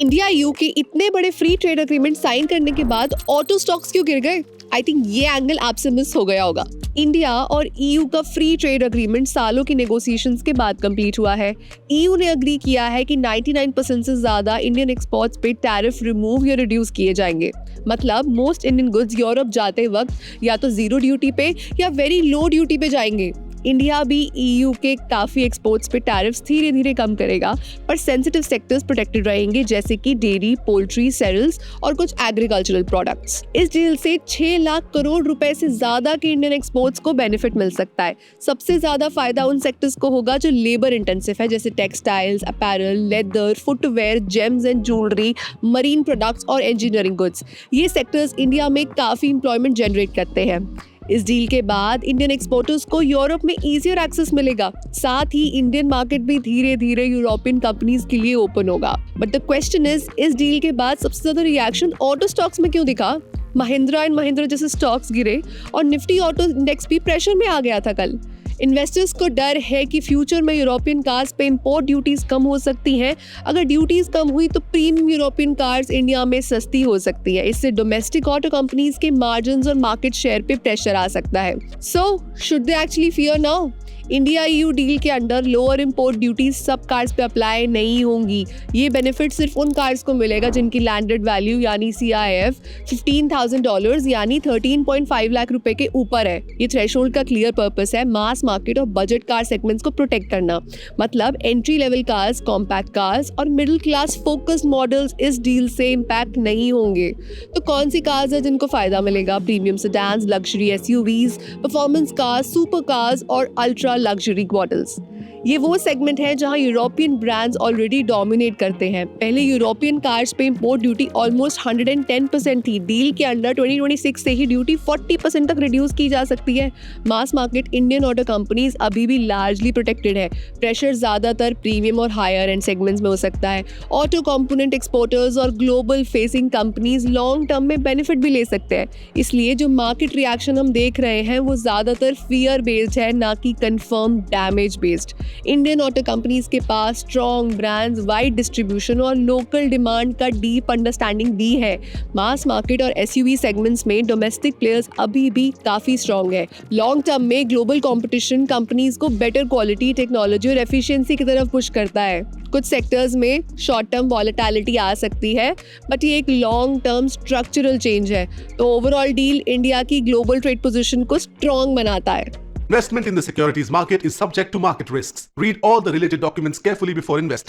India EU के इतने बड़े फ्री ट्रेड एग्रीमेंट साइन करने के बाद ऑटो स्टॉक्स क्यों गिर गए? आई थिंक ये एंगल आपसे मिस हो गया होगा। इंडिया और ईयू का फ्री ट्रेड एग्रीमेंट सालों की नेगोशिएशंस के बाद कंप्लीट हुआ है। ईयू ने अग्री किया है कि 99% से ज्यादा इंडियन एक्सपोर्ट्स पे टैरिफ रिमूव या रिड्यूस किए जाएंगे। मतलब मोस्ट इंडियन गुड्स यूरोप जाते वक्त या तो जीरो ड्यूटी पे या वेरी लो ड्यूटी पे जाएंगे। इंडिया भी ईयू के काफी एक्सपोर्ट्स पे टैरिफ्स धीरे धीरे कम करेगा, पर सेंसिटिव सेक्टर्स प्रोटेक्टेड रहेंगे जैसे कि डेयरी, पोल्ट्री, सेरियल्स और कुछ एग्रीकल्चरल प्रोडक्ट्स। इस डील से 6 लाख करोड़ रुपए से ज्यादा के इंडियन एक्सपोर्ट्स को बेनिफिट मिल सकता है। सबसे ज्यादा फायदा उन सेक्टर्स को होगा जो लेबर इंटेंसिव है, जैसे textiles, apparel, leather, footwear, James and jewellery, marine products और इंजीनियरिंग गुड्स। ये सेक्टर्स इंडिया में काफी एम्प्लॉयमेंट जनरेट करते हैं। इस डील के बाद इंडियन एक्सपोर्टर्स को यूरोप में इजियर एक्सेस मिलेगा, साथ ही इंडियन मार्केट भी धीरे धीरे यूरोपियन कंपनीज के लिए ओपन होगा। बट द क्वेश्चन इज, इस डील के बाद सबसे ज्यादा रिएक्शन ऑटो स्टॉक्स में क्यों दिखा? महिंद्रा एंड महिंद्रा जैसे स्टॉक्स गिरे और निफ्टी ऑटो इंडेक्स भी प्रेशर में आ गया था कल। इन्वेस्टर्स को डर है कि फ्यूचर में यूरोपियन कार्स पे इंपोर्ट ड्यूटीज कम हो सकती हैं। अगर ड्यूटीज कम हुई तो प्रीमियम यूरोपियन कार्स इंडिया में सस्ती हो सकती है। इससे डोमेस्टिक ऑटो कंपनीज के मार्जिन्स और मार्केट शेयर पे प्रेशर आ सकता है। So should they actually fear now? India EU deal के अंडर लोअर इंपोर्ट ड्यूटीज सब कार्स पे अप्लाई नहीं होंगी। ये बेनिफिट सिर्फ उन कार्स को मिलेगा जिनकी लैंडेड वैल्यू यानी CIF $15,000 यानी 13.5 लाख रुपए के ऊपर है। ये थ्रेशोल्ड का क्लियर पर्पस है मास मार्केट और बजट कार सेगमेंट्स को प्रोटेक्ट करना। मतलब entry level cars, compact cars और मिडिल क्लास फोकस्ड मॉडल्स इस डील से इम्पैक्ट नहीं होंगे। तो कौन सी कार्स है जिनको फायदा मिलेगा? Premium sedans, luxury SUVs, performance cars, super cars और अल्ट्रा लग्जरी मॉडल्स। ये वो सेगमेंट है जहां यूरोपियन ब्रांड्स ऑलरेडी डोमिनेट करते हैं। पहले यूरोपियन कार्स पे इंपोर्ट ड्यूटी ऑलमोस्ट 110% थी। डील के अंडर 2026 से ही ड्यूटी 40% तक रिड्यूस की जा सकती है। Mass market Indian auto companies अभी भी लार्जली प्रोटेक्टेड है। प्रेशर ज्यादातर प्रीमियम और हायर एंड सेगमेंट्स में हो सकता है। ऑटो कंपोनेंट एक्सपोर्टर्स और global facing companies long term में बेनिफिट भी ले सकते हैं। इसलिए जो मार्केट रिएक्शन हम देख रहे हैं वो ज्यादातर फियर बेस्ड है, ना कि confirm damage based. Indian auto companies के पास स्ट्रॉन्ग ब्रांड्स, वाइड डिस्ट्रीब्यूशन और लोकल डिमांड का डीप अंडरस्टैंडिंग भी है। मास मार्केट और SUV सेगमेंट्स में डोमेस्टिक प्लेयर्स अभी भी काफी स्ट्रॉन्ग है। लॉन्ग टर्म में ग्लोबल कंपटीशन कंपनीज को बेटर क्वालिटी, टेक्नोलॉजी और एफिशिएंसी की तरफ पुश करता है। कुछ सेक्टर्स में शॉर्ट टर्म वॉलेटिलिटी आ सकती है, बट ये एक लॉन्ग टर्म स्ट्रक्चरल चेंज है। तो ओवरऑल डील इंडिया की ग्लोबल ट्रेड पोजीशन को स्ट्रॉन्ग बनाता है। Investment in the securities market is subject to market risks. Read all the related documents carefully before investing.